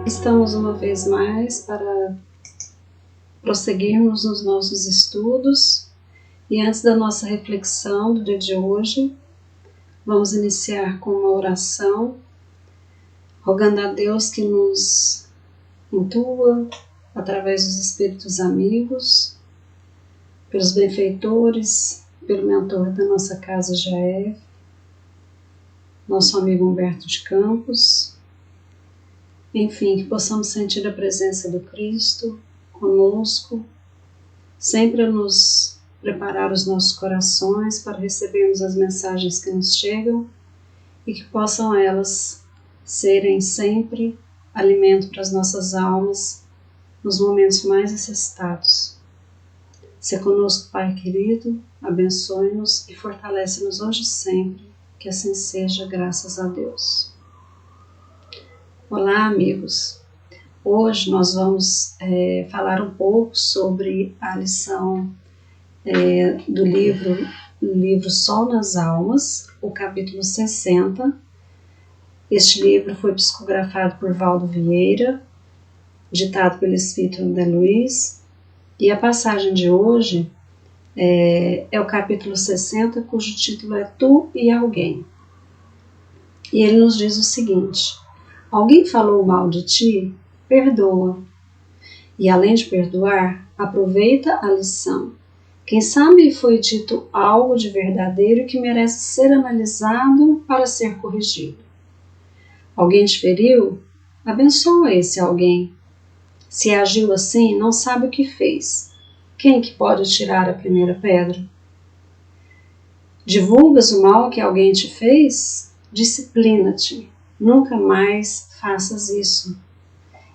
Estamos uma vez mais para prosseguirmos nos nossos estudos e antes da nossa reflexão do dia de hoje, vamos iniciar com uma oração, rogando a Deus que nos intua através dos espíritos amigos, pelos benfeitores, pelo mentor da nossa casa Jaef, nosso amigo Humberto de Campos, enfim, que possamos sentir a presença do Cristo conosco, sempre a nos preparar os nossos corações para recebermos as mensagens que nos chegam e que possam elas serem sempre alimento para as nossas almas nos momentos mais necessitados. Se conosco, Pai querido, abençoe-nos e fortalece-nos hoje e sempre, que assim seja, graças a Deus. Olá, amigos! Hoje nós vamos falar um pouco sobre a lição do livro Sol nas Almas, o capítulo 60. Este livro foi psicografado por Valdo Vieira, ditado pelo Espírito André Luiz, e a passagem de hoje é o capítulo 60, cujo título é Tu e Alguém. E ele nos diz o seguinte: alguém falou mal de ti? Perdoa. E além de perdoar, aproveita a lição. Quem sabe foi dito algo de verdadeiro que merece ser analisado para ser corrigido. Alguém te feriu? Abençoa esse alguém. Se agiu assim, não sabe o que fez. Quem que pode tirar a primeira pedra? Divulgas o mal que alguém te fez? Disciplina-te. Nunca mais faças isso.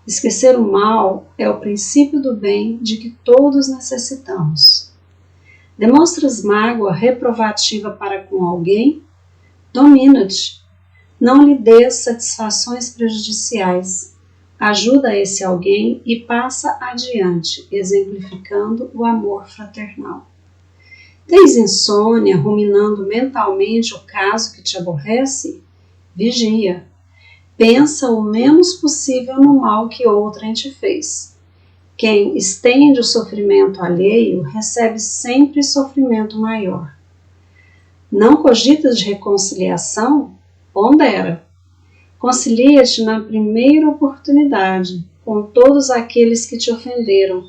Esquecer o mal é o princípio do bem de que todos necessitamos. Demonstras mágoa reprovativa para com alguém? Domina-te. Não lhe dês satisfações prejudiciais. Ajuda esse alguém e passa adiante, exemplificando o amor fraternal. Tens insônia, ruminando mentalmente o caso que te aborrece? Vigia. Pensa o menos possível no mal que outrem te fez. Quem estende o sofrimento alheio recebe sempre sofrimento maior. Não cogitas de reconciliação? Pondera. Concilia-te na primeira oportunidade com todos aqueles que te ofenderam,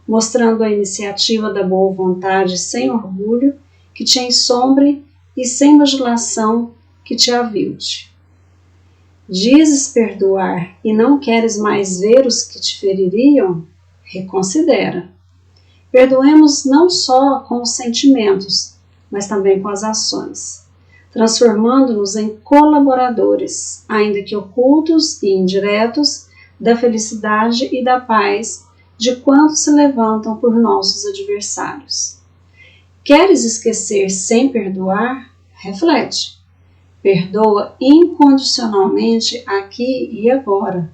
mostrando a iniciativa da boa vontade sem orgulho, que te ensombre, e sem bajulação, que te avilte. Dizes perdoar e não queres mais ver os que te feririam? Reconsidera. Perdoemos não só com os sentimentos, mas também com as ações, transformando-nos em colaboradores, ainda que ocultos e indiretos, da felicidade e da paz de quantos se levantam por nossos adversários. Queres esquecer sem perdoar? Reflete. Perdoa incondicionalmente aqui e agora.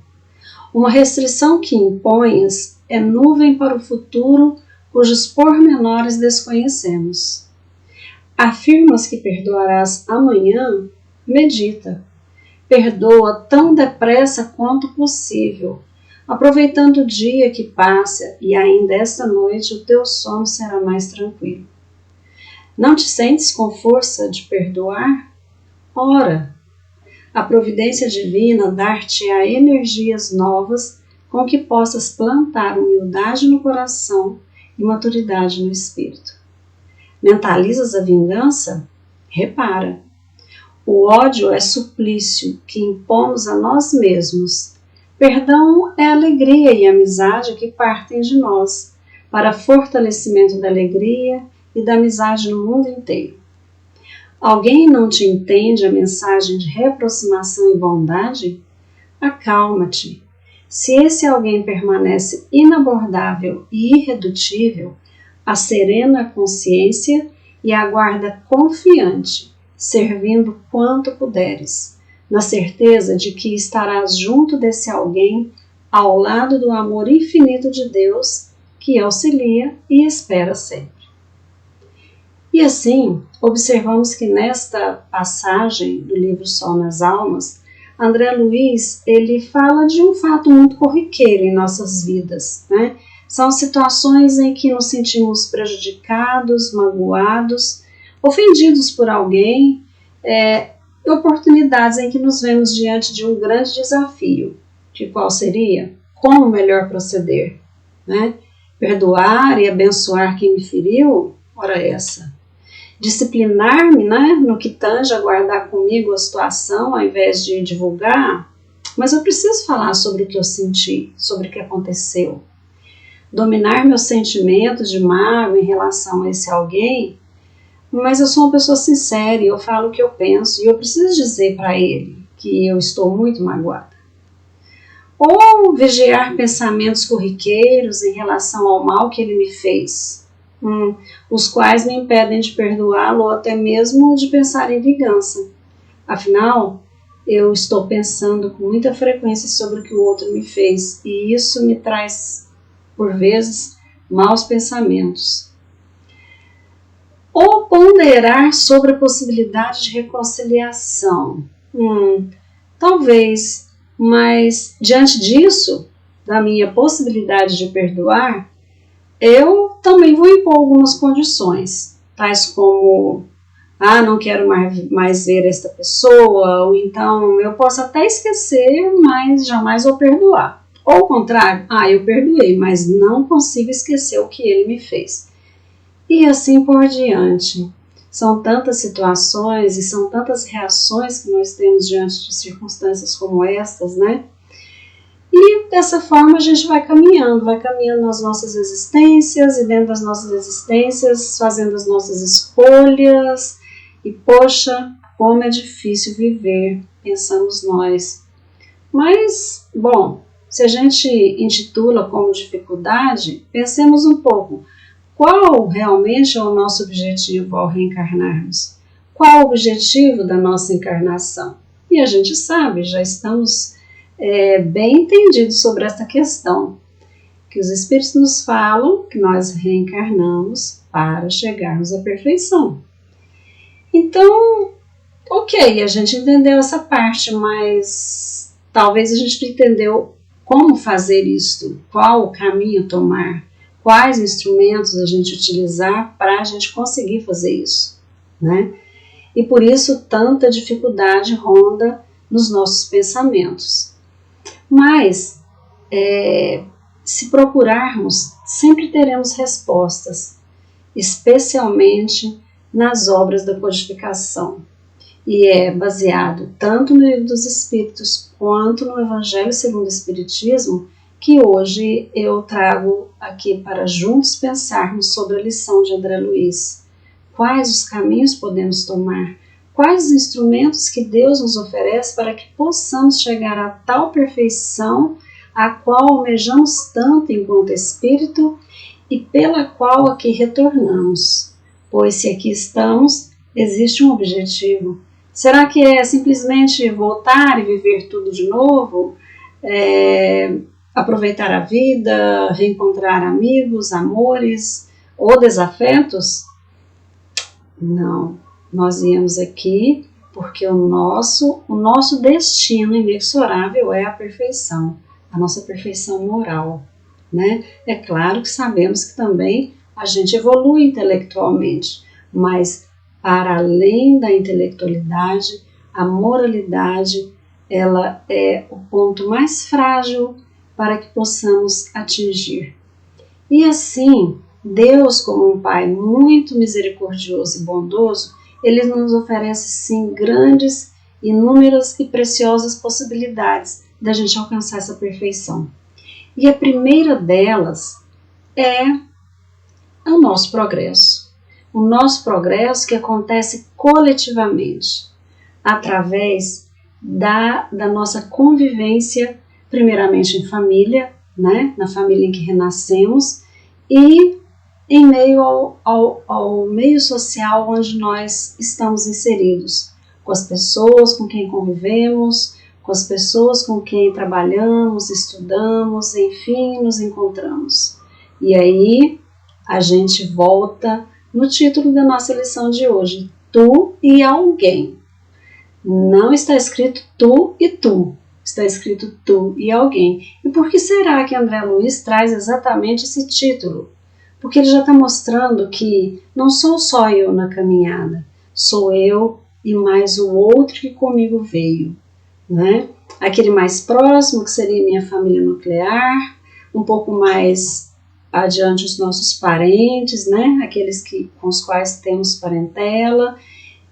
Uma restrição que imponhas é nuvem para o futuro cujos pormenores desconhecemos. Afirmas que perdoarás amanhã? Medita. Perdoa tão depressa quanto possível, aproveitando o dia que passa e ainda esta noite o teu sono será mais tranquilo. Não te sentes com força de perdoar? Ora, a providência divina dar-te-á energias novas com que possas plantar humildade no coração e maturidade no espírito. Mentalizas a vingança? Repara. O ódio é suplício que impomos a nós mesmos. Perdão é alegria e amizade que partem de nós, para fortalecimento da alegria e da amizade no mundo inteiro. Alguém não te entende a mensagem de reaproximação e bondade? Acalma-te. Se esse alguém permanece inabordável e irredutível, acerena a consciência e aguarda confiante, servindo quanto puderes, na certeza de que estarás junto desse alguém ao lado do amor infinito de Deus que auxilia e espera sempre. E assim, observamos que nesta passagem do livro Sol nas Almas, André Luiz, ele fala de um fato muito corriqueiro em nossas vidas, né? São situações em que nos sentimos prejudicados, magoados, ofendidos por alguém, oportunidades em que nos vemos diante de um grande desafio, que qual seria? Como melhor proceder, né? Perdoar e abençoar quem me feriu? Ora essa. Disciplinar-me, né, no que tange a guardar comigo a situação ao invés de divulgar? Mas eu preciso falar sobre o que eu senti, sobre o que aconteceu. Dominar meus sentimentos de mágoa em relação a esse alguém? Mas eu sou uma pessoa sincera e eu falo o que eu penso e eu preciso dizer para ele que eu estou muito magoada. Ou vigiar pensamentos corriqueiros em relação ao mal que ele me fez, os quais me impedem de perdoá-lo ou até mesmo de pensar em vingança. Afinal, eu estou pensando com muita frequência sobre o que o outro me fez e isso me traz, por vezes, maus pensamentos. Ou ponderar sobre a possibilidade de reconciliação. Talvez, mas diante disso, da minha possibilidade de perdoar, eu também vou impor algumas condições, tais como, não quero mais ver esta pessoa, ou então eu posso até esquecer, mas jamais vou perdoar. Ou ao contrário, eu perdoei, mas não consigo esquecer o que ele me fez. E assim por diante. São tantas situações e são tantas reações que nós temos diante de circunstâncias como estas, né? E dessa forma a gente vai caminhando nas nossas existências e dentro das nossas existências, fazendo as nossas escolhas. E poxa, como é difícil viver, pensamos nós. Mas, bom, se a gente intitula como dificuldade, pensemos um pouco. Qual realmente é o nosso objetivo ao reencarnarmos? Qual o objetivo da nossa encarnação? E a gente sabe, já estamos bem entendidos sobre essa questão, que os Espíritos nos falam que nós reencarnamos para chegarmos à perfeição. Então, ok, a gente entendeu essa parte, mas talvez a gente não entendeu como fazer isto, qual o caminho tomar, quais instrumentos a gente utilizar para a gente conseguir fazer isso, né? E por isso tanta dificuldade ronda nos nossos pensamentos. Mas, se procurarmos, sempre teremos respostas, especialmente nas obras da codificação. E é baseado tanto no Livro dos Espíritos quanto no Evangelho segundo o Espiritismo que hoje eu trago aqui para juntos pensarmos sobre a lição de André Luiz. Quais os caminhos podemos tomar? Quais os instrumentos que Deus nos oferece para que possamos chegar a tal perfeição a qual almejamos tanto enquanto espírito e pela qual aqui retornamos? Pois se aqui estamos, existe um objetivo. Será que é simplesmente voltar e viver tudo de novo? Aproveitar a vida, reencontrar amigos, amores ou desafetos? Não, nós viemos aqui porque o nosso destino inexorável é a perfeição, a nossa perfeição moral, né? É claro que sabemos que também a gente evolui intelectualmente, mas para além da intelectualidade, a moralidade, ela é o ponto mais frágil para que possamos atingir. E assim, Deus, como um Pai muito misericordioso e bondoso, Ele nos oferece sim grandes, inúmeras e preciosas possibilidades da gente alcançar essa perfeição. E a primeira delas é o nosso progresso. O nosso progresso que acontece coletivamente, através da nossa convivência, primeiramente em família, né? Na família em que renascemos, e em meio ao meio social onde nós estamos inseridos, com as pessoas com quem convivemos, com as pessoas com quem trabalhamos, estudamos, enfim, nos encontramos. E aí a gente volta no título da nossa lição de hoje, tu e alguém. Não está escrito tu e tu, está escrito tu e alguém. E por que será que André Luiz traz exatamente esse título? Porque ele já está mostrando que não sou só eu na caminhada, sou eu e mais o outro que comigo veio, né? Aquele mais próximo, que seria minha família nuclear, um pouco mais adiante os nossos parentes, né? Aqueles com os quais temos parentela,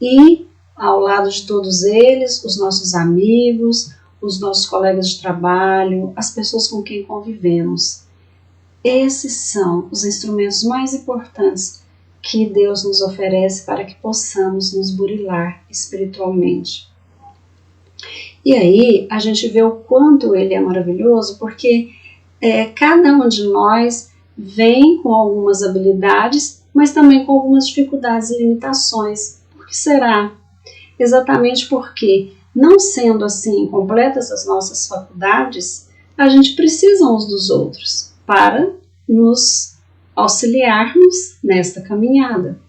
e ao lado de todos eles, os nossos amigos, os nossos colegas de trabalho, as pessoas com quem convivemos. Esses são os instrumentos mais importantes que Deus nos oferece para que possamos nos burilar espiritualmente. E aí a gente vê o quanto ele é maravilhoso, porque cada um de nós vem com algumas habilidades, mas também com algumas dificuldades e limitações. Por que será? Exatamente porque, não sendo assim completas as nossas faculdades, a gente precisa uns dos outros para nos auxiliarmos nesta caminhada.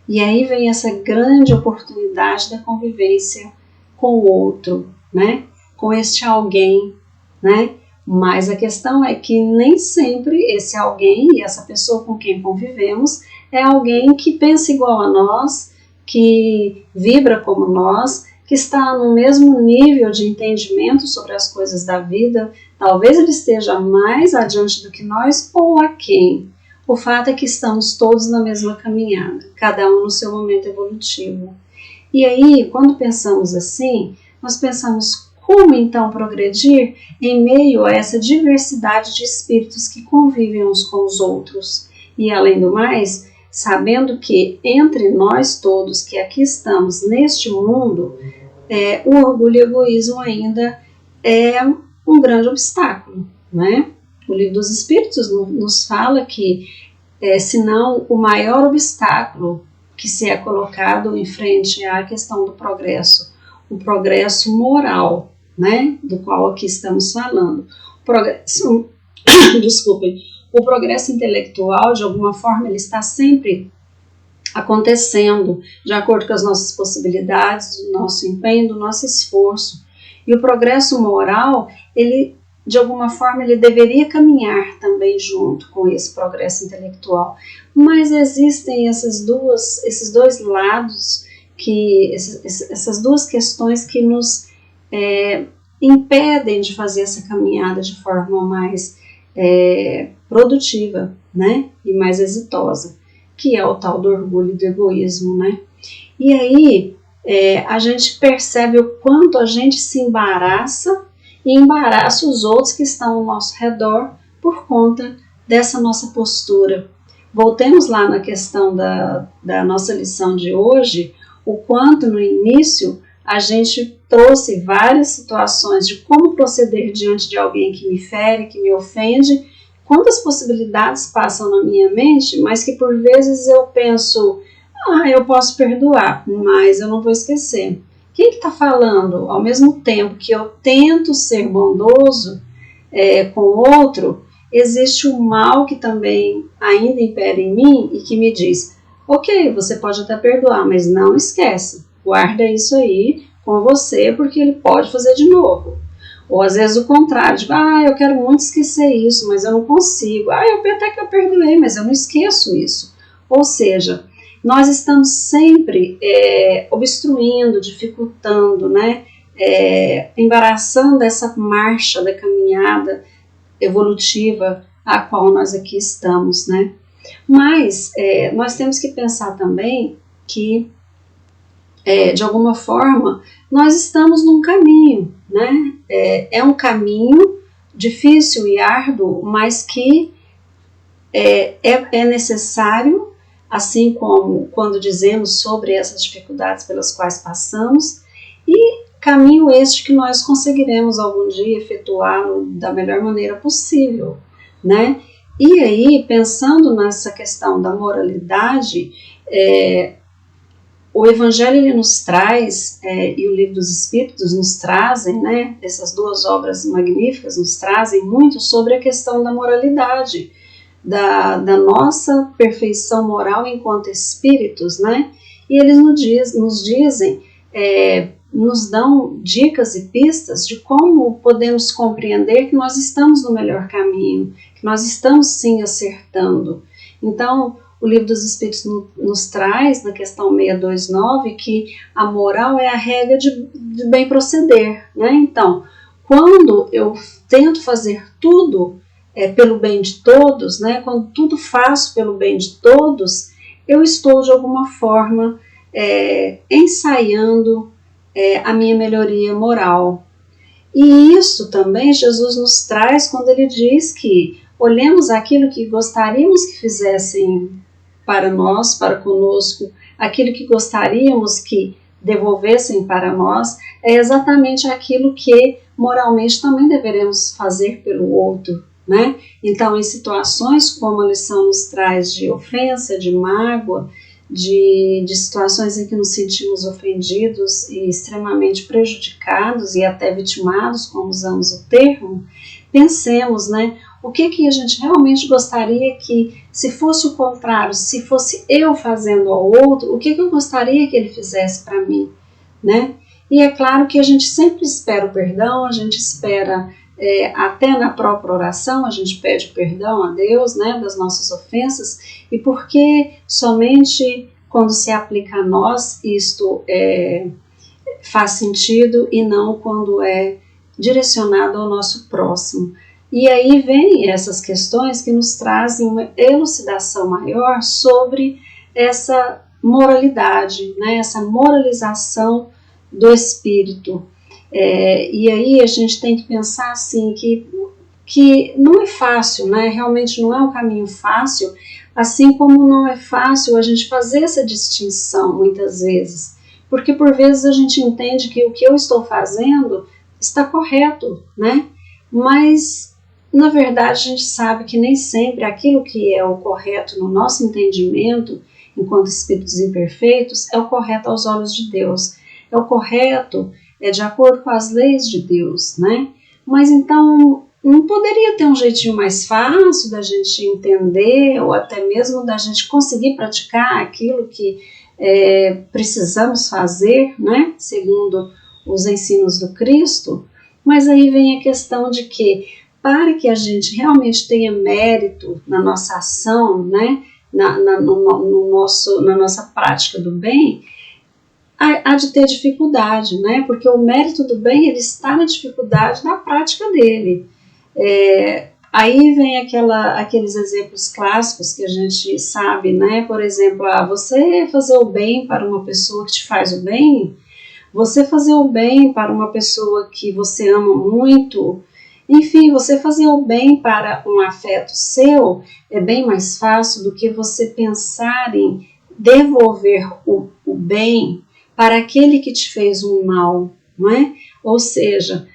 E aí vem essa grande oportunidade da convivência com o outro, né? Com este alguém, né? Mas a questão é que nem sempre esse alguém e essa pessoa com quem convivemos é alguém que pensa igual a nós, que vibra como nós, que está no mesmo nível de entendimento sobre as coisas da vida. Talvez ele esteja mais adiante do que nós ou aquém. O fato é que estamos todos na mesma caminhada, cada um no seu momento evolutivo. E aí, quando pensamos assim, nós pensamos como então progredir em meio a essa diversidade de espíritos que convivem uns com os outros. E além do mais, sabendo que entre nós todos que aqui estamos neste mundo, o orgulho e o egoísmo ainda é um grande obstáculo, né? O Livro dos Espíritos nos fala que, se não o maior obstáculo que se é colocado em frente à questão do progresso, o progresso moral, né? Do qual aqui estamos falando. Desculpem. O progresso intelectual, de alguma forma, ele está sempre acontecendo de acordo com as nossas possibilidades, do nosso empenho, do nosso esforço. E o progresso moral, ele, de alguma forma, ele deveria caminhar também junto com esse progresso intelectual. Mas existem esses dois lados, essas duas questões que nos impedem de fazer essa caminhada de forma mais produtiva, né? E mais exitosa, que é o tal do orgulho e do egoísmo, né? E aí a gente percebe o quanto a gente se embaraça e embaraça os outros que estão ao nosso redor por conta dessa nossa postura. Voltemos lá na questão da nossa lição de hoje, o quanto no início a gente trouxe várias situações de como proceder diante de alguém que me fere, que me ofende, quantas possibilidades passam na minha mente, mas que por vezes eu penso, eu posso perdoar, mas eu não vou esquecer. Quem que está falando? Ao mesmo tempo que eu tento ser bondoso com o outro, existe um mal que também ainda impera em mim e que me diz, ok, você pode até perdoar, mas não esquece, guarda isso aí com você, porque ele pode fazer de novo. Ou às vezes o contrário, digo, eu quero muito esquecer isso, mas eu não consigo. Até que eu perdoei, mas eu não esqueço isso. Ou seja, nós estamos sempre obstruindo, dificultando, né? Embaraçando essa marcha da caminhada evolutiva a qual nós aqui estamos, né? Mas nós temos que pensar também que, de alguma forma, nós estamos num caminho, né? É um caminho difícil e árduo, mas que é necessário, assim como quando dizemos sobre essas dificuldades pelas quais passamos, e caminho este que nós conseguiremos algum dia efetuar da melhor maneira possível, né? E aí, pensando nessa questão da moralidade, o Evangelho ele nos traz, e o Livro dos Espíritos nos trazem, né, essas duas obras magníficas nos trazem muito sobre a questão da moralidade, da nossa perfeição moral enquanto espíritos, né, e eles nos dizem nos dão dicas e pistas de como podemos compreender que nós estamos no melhor caminho, que nós estamos sim acertando. Então, o Livro dos Espíritos nos traz, na questão 629, que a moral é a regra de bem proceder, né? Então, quando eu tento fazer tudo pelo bem de todos, né? Quando tudo faço pelo bem de todos, eu estou de alguma forma ensaiando a minha melhoria moral. E isso também Jesus nos traz quando ele diz que olhemos aquilo que gostaríamos que fizessem para nós, para conosco, aquilo que gostaríamos que devolvessem para nós, é exatamente aquilo que moralmente também deveremos fazer pelo outro, né? Então, em situações como a lição nos traz de ofensa, de mágoa, de situações em que nos sentimos ofendidos e extremamente prejudicados e até vitimados, como usamos o termo, pensemos, né? O que a gente realmente gostaria que, se fosse o contrário, se fosse eu fazendo ao outro, o que eu gostaria que ele fizesse para mim, né? E é claro que a gente sempre espera o perdão, a gente espera, até na própria oração, a gente pede perdão a Deus, né, das nossas ofensas, e porque somente quando se aplica a nós, isto faz sentido e não quando é direcionado ao nosso próximo. E aí vem essas questões que nos trazem uma elucidação maior sobre essa moralidade, né, essa moralização do espírito. E aí a gente tem que pensar assim que não é fácil, né, realmente não é um caminho fácil, assim como não é fácil a gente fazer essa distinção muitas vezes, porque por vezes a gente entende que o que eu estou fazendo está correto, né, mas na verdade, a gente sabe que nem sempre aquilo que é o correto no nosso entendimento, enquanto espíritos imperfeitos, é o correto aos olhos de Deus. É o correto, de acordo com as leis de Deus, né? Mas então, não poderia ter um jeitinho mais fácil da gente entender, ou até mesmo da gente conseguir praticar aquilo que precisamos fazer, né? Segundo os ensinos do Cristo? Mas aí vem a questão de que, para que a gente realmente tenha mérito na nossa ação, né, na nossa prática do bem, há de ter dificuldade, né, porque o mérito do bem ele está na dificuldade da prática dele. Aí vem aqueles exemplos clássicos que a gente sabe, né, por exemplo, você fazer o bem para uma pessoa que te faz o bem, você fazer o bem para uma pessoa que você ama muito, enfim, você fazer o bem para um afeto seu é bem mais fácil do que você pensar em devolver o bem para aquele que te fez um mal, não é? Ou seja,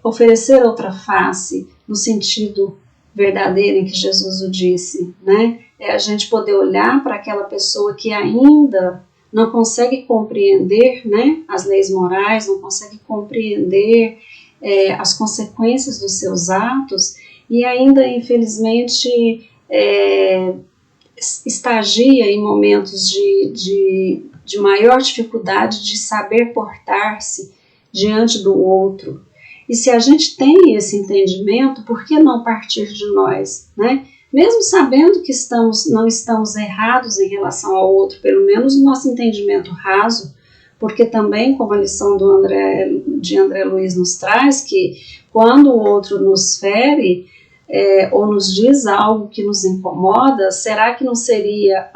oferecer outra face no sentido verdadeiro em que Jesus o disse, né? É a gente poder olhar para aquela pessoa que ainda não consegue compreender, né, as leis morais, não consegue compreender as consequências dos seus atos e ainda, infelizmente, estagia em momentos de maior dificuldade de saber portar-se diante do outro. E se a gente tem esse entendimento, por que não partir de nós, né? Mesmo sabendo que não estamos errados em relação ao outro, pelo menos no nosso entendimento raso, porque também, como a lição de André Luiz nos traz, que quando o outro nos fere ou nos diz algo que nos incomoda, será que não seria,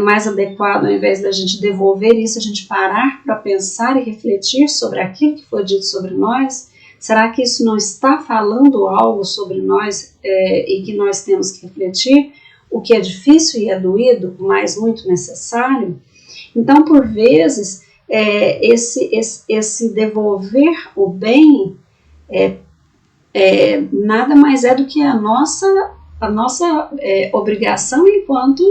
mais adequado, ao invés da gente devolver isso, a gente parar para pensar e refletir sobre aquilo que foi dito sobre nós? Será que isso não está falando algo sobre nós e que nós temos que refletir? O que é difícil e é doído, mas muito necessário? Então, por vezes, esse devolver o bem nada mais é do que a nossa obrigação enquanto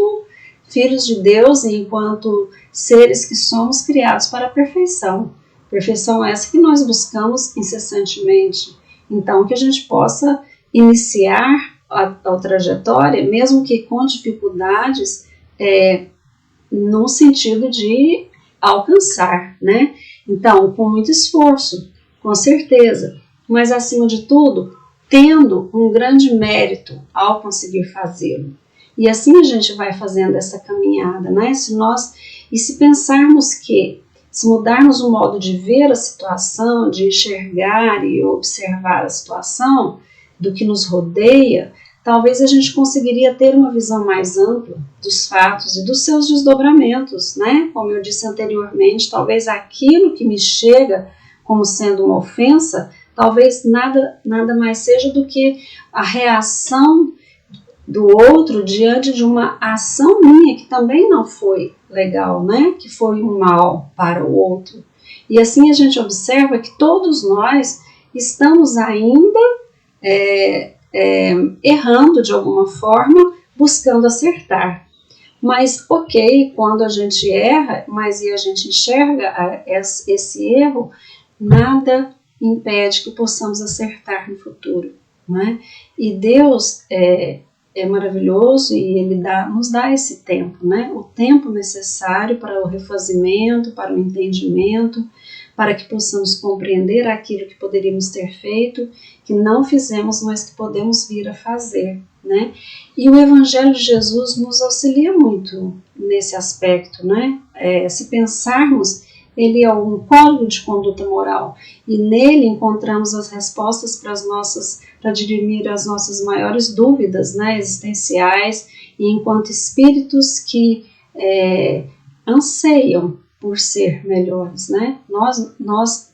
filhos de Deus e enquanto seres que somos criados para a perfeição. Perfeição essa que nós buscamos incessantemente. Então, que a gente possa iniciar a trajetória, mesmo que com dificuldades, no sentido de alcançar, né? Então, com muito esforço, com certeza, mas acima de tudo, tendo um grande mérito ao conseguir fazê-lo. E assim a gente vai fazendo essa caminhada, né? Se pensarmos que, se mudarmos o modo de ver a situação, de enxergar e observar a situação do que nos rodeia, talvez a gente conseguiria ter uma visão mais ampla dos fatos e dos seus desdobramentos, né? Como eu disse anteriormente, talvez aquilo que me chega como sendo uma ofensa, talvez nada mais seja do que a reação do outro diante de uma ação minha que também não foi legal, né? Que foi um mal para o outro. E assim a gente observa que todos nós estamos ainda errando de alguma forma, buscando acertar. Mas ok, quando a gente erra, mas e a gente enxerga esse erro, nada impede que possamos acertar no futuro, né? E Deus é maravilhoso e Ele nos dá esse tempo, né? O tempo necessário para o refazimento, para o entendimento, para que possamos compreender aquilo que poderíamos ter feito, que não fizemos, mas que podemos vir a fazer, né? E o Evangelho de Jesus nos auxilia muito nesse aspecto, né? Se pensarmos, ele é um código de conduta moral e nele encontramos as respostas para dirimir as nossas maiores dúvidas, né, existenciais, e enquanto espíritos que anseiam por ser melhores, né? Nós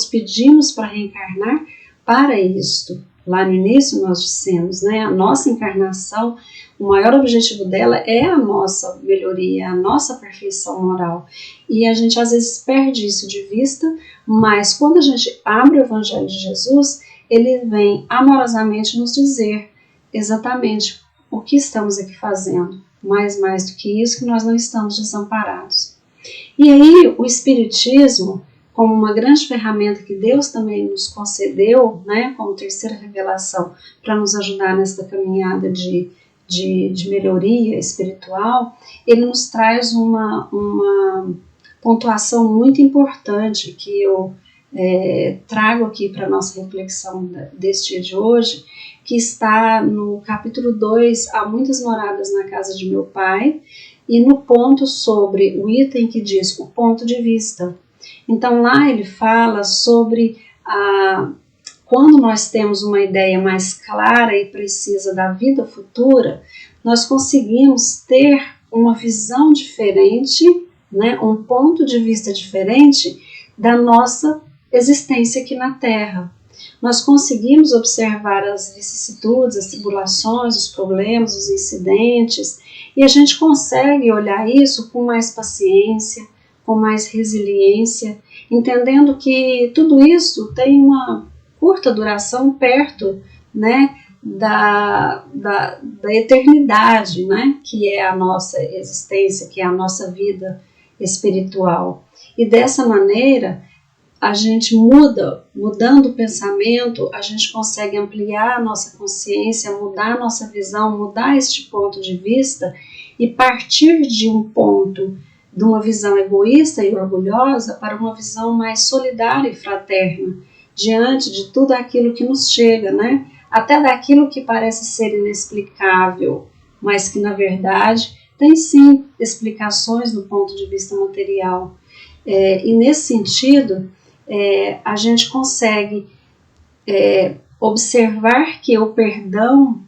pedimos para reencarnar para isto. Lá no início nós dissemos, né, a nossa encarnação, o maior objetivo dela é a nossa melhoria, a nossa perfeição moral. E a gente às vezes perde isso de vista, mas quando a gente abre o Evangelho de Jesus, ele vem amorosamente nos dizer exatamente o que estamos aqui fazendo. Mais do que isso, que nós não estamos desamparados. E aí o Espiritismo, como uma grande ferramenta que Deus também nos concedeu, né, como terceira revelação, para nos ajudar nesta caminhada de melhoria espiritual, ele nos traz uma pontuação muito importante que eu trago aqui para a nossa reflexão deste dia de hoje, que está no capítulo 2, Há Muitas Moradas na Casa de Meu Pai, e no ponto sobre o item que diz o ponto de vista. Então lá ele fala sobre quando nós temos uma ideia mais clara e precisa da vida futura, nós conseguimos ter uma visão diferente, né, um ponto de vista diferente da nossa existência aqui na Terra. Nós conseguimos observar as vicissitudes, as tribulações, os problemas, os incidentes, e a gente consegue olhar isso com mais paciência, com mais resiliência, entendendo que tudo isso tem uma curta duração perto, né, da eternidade, né, que é a nossa existência, que é a nossa vida espiritual. E dessa maneira, a gente mudando o pensamento, a gente consegue ampliar a nossa consciência, mudar a nossa visão, mudar este ponto de vista e partir de um ponto, de uma visão egoísta e orgulhosa para uma visão mais solidária e fraterna, diante de tudo aquilo que nos chega, né? Até daquilo que parece ser inexplicável, mas que na verdade tem sim explicações do ponto de vista material. E nesse sentido, a gente consegue observar que o perdão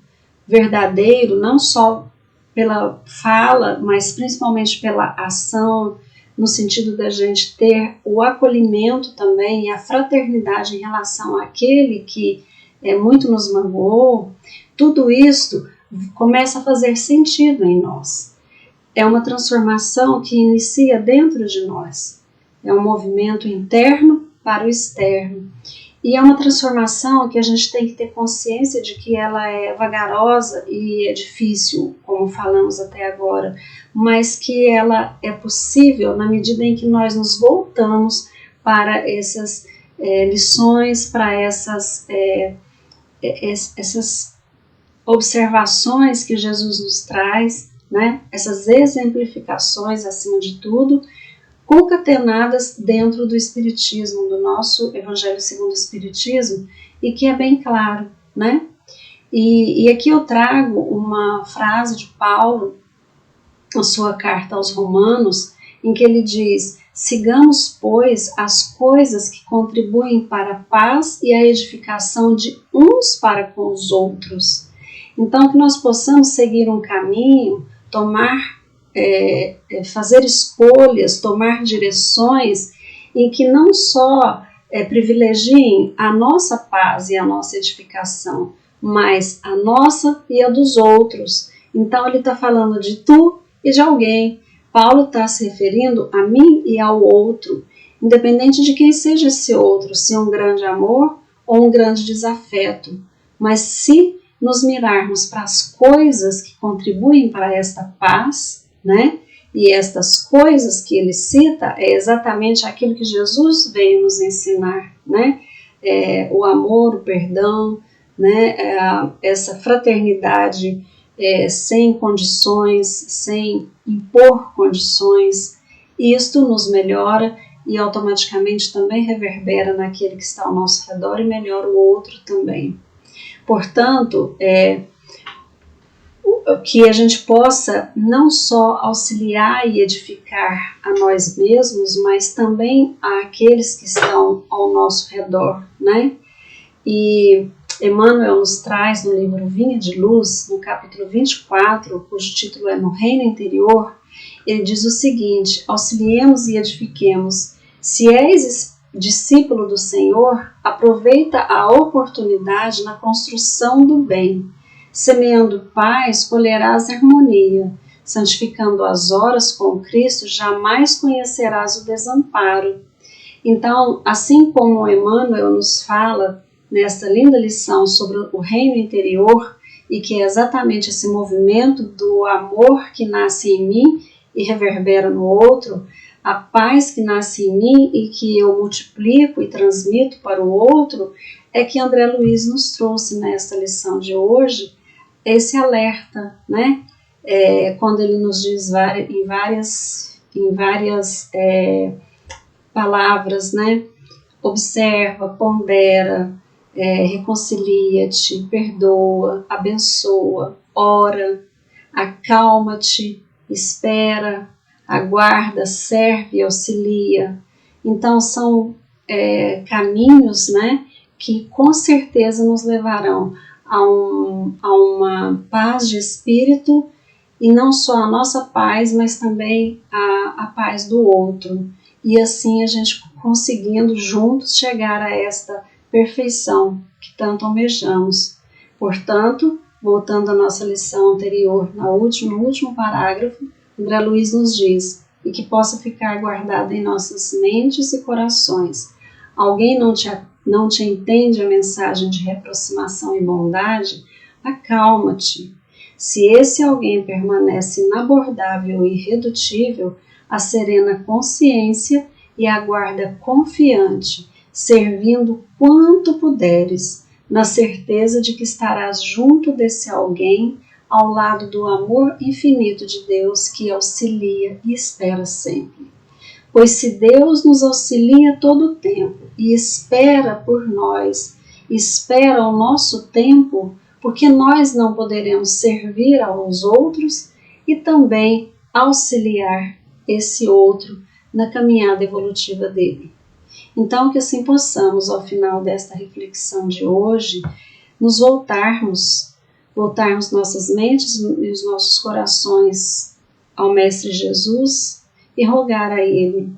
verdadeiro, não só pela fala, mas principalmente pela ação, no sentido da gente ter o acolhimento também e a fraternidade em relação àquele que muito nos magoou, tudo isso começa a fazer sentido em nós. É uma transformação que inicia dentro de nós. É um movimento interno para o externo. E é uma transformação que a gente tem que ter consciência de que ela é vagarosa e é difícil, como falamos até agora, mas que ela é possível na medida em que nós nos voltamos para essas lições, para essas observações que Jesus nos traz, né? Essas exemplificações acima de tudo, concatenadas dentro do Espiritismo, do nosso Evangelho segundo o Espiritismo, e que é bem claro, né? E aqui eu trago uma frase de Paulo, na sua carta aos Romanos, em que ele diz: sigamos, pois, as coisas que contribuem para a paz e a edificação de uns para com os outros. Então, que nós possamos seguir um caminho, fazer escolhas, tomar direções em que não só privilegiem a nossa paz e a nossa edificação, mas a nossa e a dos outros. Então, ele está falando de tu e de alguém. Paulo está se referindo a mim e ao outro, independente de quem seja esse outro, se um grande amor ou um grande desafeto. Mas se nos mirarmos para as coisas que contribuem para esta paz, né? E estas coisas que ele cita é exatamente aquilo que Jesus veio nos ensinar, né? O amor, o perdão, né? Essa fraternidade sem condições, sem impor condições. Isto nos melhora e automaticamente também reverbera naquele que está ao nosso redor e melhora o outro também. Portanto, que a gente possa não só auxiliar e edificar a nós mesmos, mas também àqueles que estão ao nosso redor, né? E Emmanuel nos traz no livro Vinha de Luz, no capítulo 24, cujo título é No Reino Interior, ele diz o seguinte: auxiliemos e edifiquemos. Se és discípulo do Senhor, aproveita a oportunidade na construção do bem. Semeando paz, colherás harmonia. Santificando as horas com Cristo, jamais conhecerás o desamparo. Então, assim como Emmanuel nos fala nessa linda lição sobre o reino interior, e que é exatamente esse movimento do amor que nasce em mim e reverbera no outro, a paz que nasce em mim e que eu multiplico e transmito para o outro, é que André Luiz nos trouxe nesta lição de hoje, esse alerta, né? Quando ele nos diz em várias palavras, né? Observa, pondera, reconcilia-te, perdoa, abençoa, ora, acalma-te, espera, aguarda, serve, auxilia. Então são caminhos, né, que com certeza nos levarão a uma paz de espírito, e não só a nossa paz, mas também a paz do outro. E assim a gente conseguindo juntos chegar a esta perfeição que tanto almejamos. Portanto, voltando à nossa lição anterior, no último parágrafo, André Luiz nos diz: e que possa ficar guardado em nossas mentes e corações. Alguém não te entende a mensagem de reaproximação e bondade? Acalma-te. Se esse alguém permanece inabordável e irredutível, a serena consciência e aguarda confiante, servindo quanto puderes, na certeza de que estarás junto desse alguém, ao lado do amor infinito de Deus que auxilia e espera sempre. Pois se Deus nos auxilia todo o tempo e espera por nós, espera o nosso tempo, porque nós não poderemos servir aos outros e também auxiliar esse outro na caminhada evolutiva dele. Então, que assim possamos, ao final desta reflexão de hoje, nos voltarmos nossas mentes e os nossos corações ao Mestre Jesus e rogar a Ele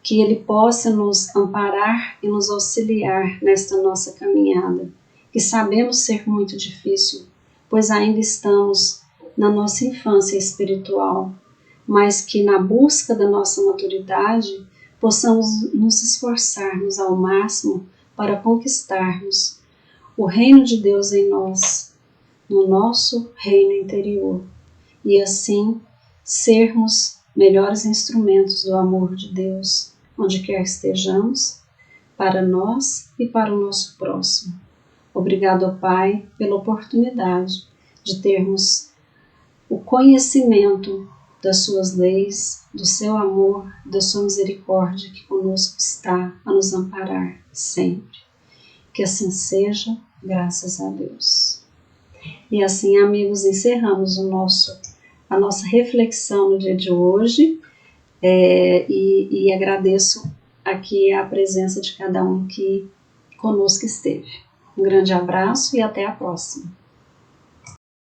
que Ele possa nos amparar e nos auxiliar nesta nossa caminhada, que sabemos ser muito difícil, pois ainda estamos na nossa infância espiritual, mas que na busca da nossa maturidade possamos nos esforçarmos ao máximo para conquistarmos o reino de Deus em nós, no nosso reino interior, e assim sermos melhores instrumentos do amor de Deus, onde quer que estejamos, para nós e para o nosso próximo. Obrigado, ó Pai, pela oportunidade de termos o conhecimento das suas leis, do seu amor, da sua misericórdia que conosco está a nos amparar sempre. Que assim seja, graças a Deus. E assim, amigos, encerramos a nossa reflexão no dia de hoje e agradeço aqui a presença de cada um que conosco esteve. Um grande abraço e até a próxima.